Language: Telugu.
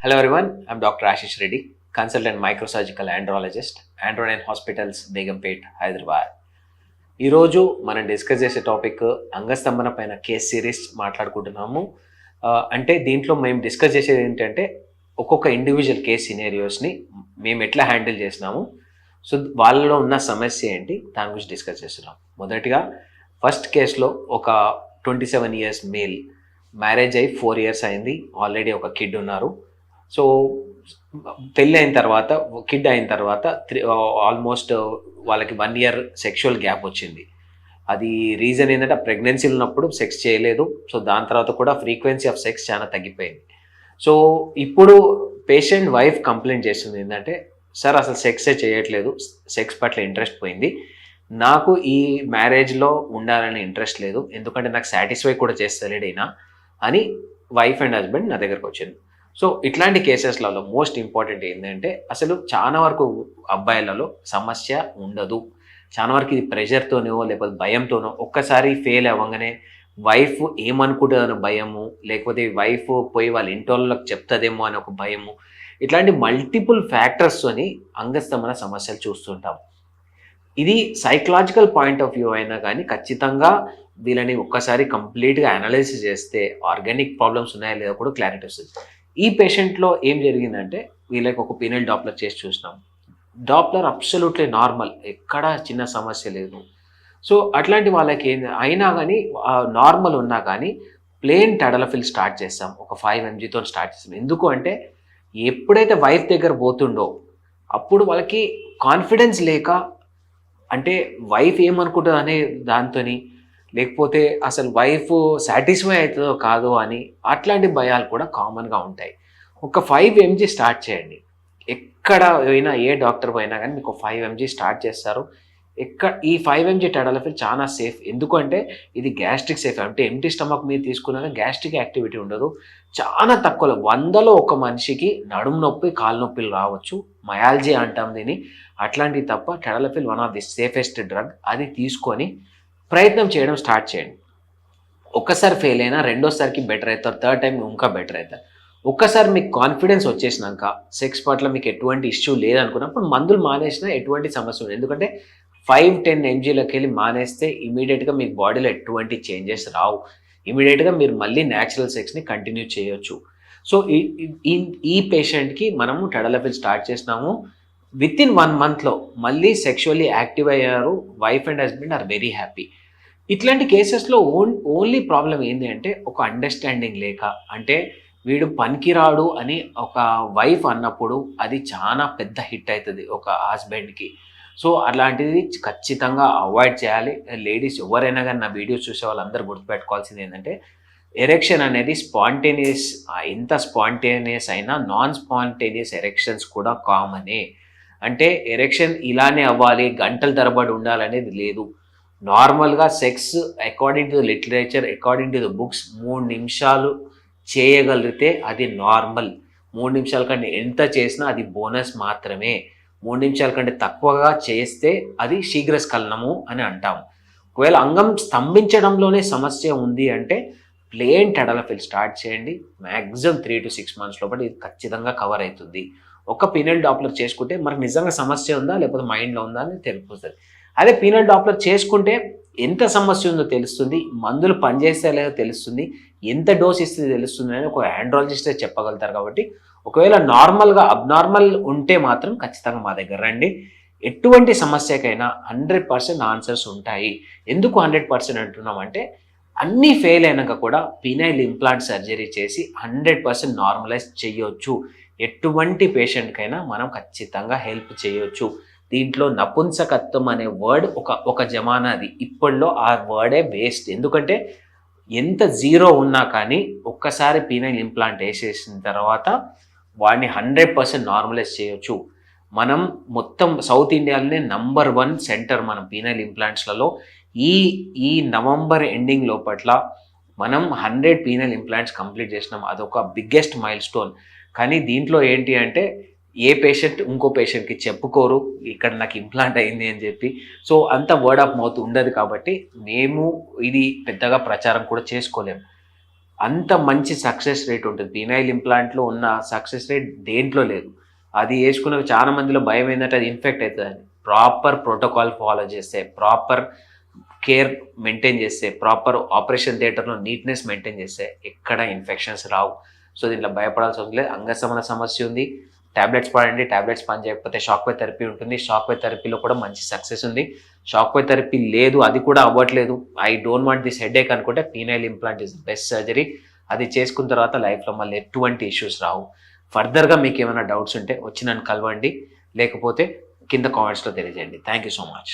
Hello everyone, I'm Dr. Ashish Reddy, consultant microsurgical andrologist, Andronen Hospitals, Begumpet, Hyderabad. ఈరోజు మనం డిస్కస్ చేసే టాపిక్ అంగస్తంభన పైన కేస్ సిరీస్ మాట్లాడుకుంటున్నాము. అంటే దీంట్లో మేము డిస్కస్ చేసేది ఏంటంటే ఒక్కొక్క ఇండివిజువల్ కేస్ సినేరియోస్ని మేము ఎట్లా హ్యాండిల్ చేసినాము, సో వాళ్ళలో ఉన్న సమస్య ఏంటి దాని గురించి డిస్కస్ చేస్తున్నాం. మొదటిగా ఫస్ట్ కేసులో ఒక 27 years మేల్, మ్యారేజ్ అయ్యి 4 years అయింది, ఆల్రెడీ ఒక కిడ్ ఉన్నారు. సో పెళ్ళి అయిన తర్వాత కిడ్ అయిన తర్వాత ఆల్మోస్ట్ వాళ్ళకి 1 year సెక్షువల్ గ్యాప్ వచ్చింది. అది రీజన్ ఏంటంటే ప్రెగ్నెన్సీలు ఉన్నప్పుడు సెక్స్ చేయలేదు. సో దాని తర్వాత కూడా ఫ్రీక్వెన్సీ ఆఫ్ సెక్స్ చాలా తగ్గిపోయింది. సో ఇప్పుడు పేషెంట్ వైఫ్ కంప్లైంట్ చేస్తుంది ఏంటంటే, సార్ అసలు సెక్సే చేయట్లేదు, సెక్స్ పట్ల ఇంట్రెస్ట్ పోయింది, నాకు ఈ మ్యారేజ్లో ఉండాలని ఇంట్రెస్ట్ లేదు, ఎందుకంటే నాకు సాటిస్ఫై కూడా చేస్తలేడైనా అని వైఫ్ అండ్ హస్బెండ్ నా దగ్గరకు వచ్చింది. సో ఇట్లాంటి కేసెస్లలో మోస్ట్ ఇంపార్టెంట్ ఏంటంటే, అసలు చాలా వరకు అబ్బాయిలలో సమస్య ఉండదు. చాలా వరకు ఇది ప్రెషర్తోనో లేకపోతే భయంతోనో, ఒక్కసారి ఫెయిల్ అవ్వగానే వైఫ్ ఏమనుకుంటుందన్న భయము, లేకపోతే వైఫ్ పోయి వాళ్ళ ఇంటోళ్ళకి చెప్తుందేమో అని ఒక భయము, ఇట్లాంటి మల్టిపుల్ ఫ్యాక్టర్స్తోని అంగస్తంభన సమస్యలు చూస్తుంటాం. ఇది సైకలాజికల్ పాయింట్ ఆఫ్ వ్యూ అయినా కానీ ఖచ్చితంగా వీళ్ళని ఒక్కసారి కంప్లీట్గా అనాలిసిస్ చేస్తే ఆర్గానిక్ ప్రాబ్లమ్స్ ఉన్నాయా లేదా కూడా క్లారిటీ వస్తుంది. ఈ పేషెంట్లో ఏం జరిగిందంటే, వీళ్ళకి ఒక పీనల్ డాప్లర్ చేసి చూసినాం. డాప్లర్ అబ్సల్యూట్లీ నార్మల్, ఎక్కడా చిన్న సమస్య లేదు. సో అట్లాంటి వాళ్ళకి అయినా కానీ నార్మల్ ఉన్నా కానీ ప్లేన్ టడలఫిల్ స్టార్ట్ చేస్తాం, ఒక 5 mgతో స్టార్ట్ చేస్తాం. ఎందుకు అంటే ఎప్పుడైతే వైఫ్ దగ్గర పోతుండో అప్పుడు వాళ్ళకి కాన్ఫిడెన్స్ లేక, అంటే వైఫ్ ఏమనుకుంటుంది అనే దాంతోని, లేకపోతే అసలు వైఫ్ సాటిస్ఫై అవుతుందో కాదో అని అట్లాంటి భయాలు కూడా కామన్గా ఉంటాయి. ఒక 5 mg స్టార్ట్ చేయండి. ఎక్కడ పోయినా ఏ డాక్టర్ పోయినా కానీ మీకు 5 mg స్టార్ట్ చేస్తారు. ఈ 5 mg టడలఫిల్ చాలా సేఫ్. ఎందుకంటే ఇది గ్యాస్ట్రిక్ సేఫ్, అంటే ఎంటీ స్టమక్ మీరు తీసుకున్నాక గ్యాస్ట్రిక్ యాక్టివిటీ ఉండదు. చాలా తక్కువలో 100లో ఒక మనిషికి నడుము నొప్పి కాలు నొప్పులు రావచ్చు, మయాలజీ అంటాం దీన్ని. అట్లాంటివి తప్ప tadalafil one of the safest drug. అది తీసుకొని ప్రయత్నం చేయడం స్టార్ట్ చేయండి. ఒక్కసారి ఫెయిల్ అయినా రెండోసారికి బెటర్ అవుతారు, థర్డ్ టైం ఇంకా బెటర్ అవుతారు. ఒక్కసారి మీకు కాన్ఫిడెన్స్ వచ్చేసినాక, సెక్స్ పట్ల మీకు ఎటువంటి ఇష్యూ లేదనుకున్నప్పుడు మందులు మానేసినా ఎటువంటి సమస్య ఉండదు. ఎందుకంటే 5-10 mgలోకి వెళ్ళి మానేస్తే ఇమీడియట్గా మీకు బాడీలో ఎటువంటి చేంజెస్ రావు. ఇమీడియట్గా మీరు మళ్ళీ న్యాచురల్ సెక్స్ని కంటిన్యూ చేయొచ్చు. సో ఈ పేషెంట్కి మనము టడలఫిల్ స్టార్ట్ చేసినాము. విత్ ఇన్ 1 monthలో మళ్ళీ సెక్షువల్లీ యాక్టివ్ అయ్యారు. Wife and husband are very happy. ఇట్లాంటి కేసెస్లో ఓన్లీ ప్రాబ్లం ఏంటి అంటే, ఒక అండర్స్టాండింగ్ లేక, అంటే వీడు పనికిరాడు అని ఒక వైఫ్ అన్నప్పుడు అది చాలా పెద్ద హిట్ అవుతుంది ఒక హస్బెండ్కి. సో అలాంటిది ఖచ్చితంగా అవాయిడ్ చేయాలి. లేడీస్ ఎవరైనా కానీ నా వీడియోస్ చూసే వాళ్ళందరూ గుర్తుపెట్టుకోవాల్సింది ఏంటంటే, ఎరెక్షన్ అనేది స్పాంటేనియస్, ఎంత స్పాంటేనియస్ అయినా నాన్ స్పాంటేనియస్ ఎరెక్షన్స్ కూడా కామనే. అంటే ఎరెక్షన్ ఇలానే అవ్వాలి, గంటల తరబడి ఉండాలనేది లేదు. నార్మల్గా sex according to the literature, according to the books 3 నిమిషాలు చేయగలిగితే అది నార్మల్. 3 నిమిషాల కంటే ఎంత చేసినా అది బోనస్ మాత్రమే. 3 నిమిషాల కంటే తక్కువగా చేస్తే అది శీఘ్రస్ఖలనము అని అంటాము. ఒకవేళ అంగం స్తంభించడంలోనే సమస్య ఉంది అంటే ప్లేన్ టడలఫిల్ స్టార్ట్ చేయండి. మ్యాక్సిమం 3 to 6 months లోపల ఇది ఖచ్చితంగా కవర్ అవుతుంది. ఒక పీనల్ డాప్లర్ చేసుకుంటే మనకు నిజంగా సమస్య ఉందా లేకపోతే మైండ్లో ఉందా అని తెలుస్తుంది. అదే పీనల్ డాప్లర్ చేసుకుంటే ఎంత సమస్య ఉందో తెలుస్తుంది, మందులు పనిచేస్తే లేదో తెలుస్తుంది, ఎంత డోస్ ఇస్తే తెలుస్తుంది అని ఒక ఆండ్రాలజిస్టే చెప్పగలుగుతారు. కాబట్టి ఒకవేళ నార్మల్గా అబ్నార్మల్ ఉంటే మాత్రం ఖచ్చితంగా మా దగ్గర రండి. ఎటువంటి సమస్యకైనా 100% ఆన్సర్స్ ఉంటాయి. ఎందుకు 100% అంటున్నామంటే, అన్నీ ఫెయిల్ అయినాక కూడా పీనైల్ ఇంప్లాంట్ సర్జరీ చేసి 100% నార్మలైజ్ చేయొచ్చు. ఎటువంటి పేషెంట్కైనా మనం ఖచ్చితంగా హెల్ప్ చేయొచ్చు. దీంట్లో నపుంసకత్వం అనే వర్డ్ ఒక జమానాది, ఇప్పట్లో ఆ వర్డే వేస్ట్. ఎందుకంటే ఎంత జీరో ఉన్నా కానీ ఒక్కసారి పీనైల్ ఇంప్లాంట్ వేసేసిన తర్వాత వాడిని 100% నార్మలైజ్ చేయొచ్చు. మనం మొత్తం సౌత్ ఇండియాలోనే నంబర్ 1 సెంటర్ మనం పీనైల్ ఇంప్లాంట్స్లలో. ఈ నవంబర్ ఎండింగ్ లోపట్ల మనం 100 పీనైల్ ఇంప్లాంట్స్ కంప్లీట్ చేసినాం. అదొక బిగ్గెస్ట్ మైల్ స్టోన్. కానీ దీంట్లో ఏంటి అంటే, ఏ పేషెంట్ ఇంకో పేషెంట్కి చెప్పుకోరు ఇక్కడ నాకు ఇంప్లాంట్ అయింది అని చెప్పి. సో అంత వర్డ్ ఆఫ్ మౌత్ ఉండదు. కాబట్టి మేము ఇది పెద్దగా ప్రచారం కూడా చేసుకోలేము. అంత మంచి సక్సెస్ రేట్ ఉంటుంది. పీనైల్ ఇంప్లాంట్లో ఉన్న సక్సెస్ రేట్ దేంట్లో లేదు. అది వేసుకున్న చాలా మందిలో భయం ఏంటంటే అది ఇన్ఫెక్ట్ అవుతుందని. ప్రాపర్ ప్రోటోకాల్ ఫాలో చేస్తే, ప్రాపర్ కేర్ మెయింటైన్ చేస్తే, ప్రాపర్ ఆపరేషన్ థియేటర్లో నీట్నెస్ మెయింటైన్ చేస్తే ఎక్కడ ఇన్ఫెక్షన్స్ రావు. సో దీంట్లో భయపడాల్సి అవసరం లేదు. అంగస్తంభన సమస్య ఉంది, టాబ్లెట్స్ పడండి. టాబ్లెట్స్ పని చేయకపోతే షాక్ వేవ్ థెరపీ ఉంటుంది. షాక్ వేవ్ థెరపీలో కూడా మంచి సక్సెస్ ఉంది. షాక్ వేవ్ థెరపీ లేదు, అది కూడా అవ్వట్లేదు, I don't want this headache అనుకుంటే penile implant is best surgery. అది చేసుకున్న తర్వాత లైఫ్లో మళ్ళీ ఎటువంటి ఇష్యూస్ రావు. ఫర్దర్గా మీకు ఏమైనా డౌట్స్ ఉంటే వచ్చి నన్ను కలవండి, లేకపోతే కింద కామెంట్స్లో తెలియజేయండి. Thank you so much.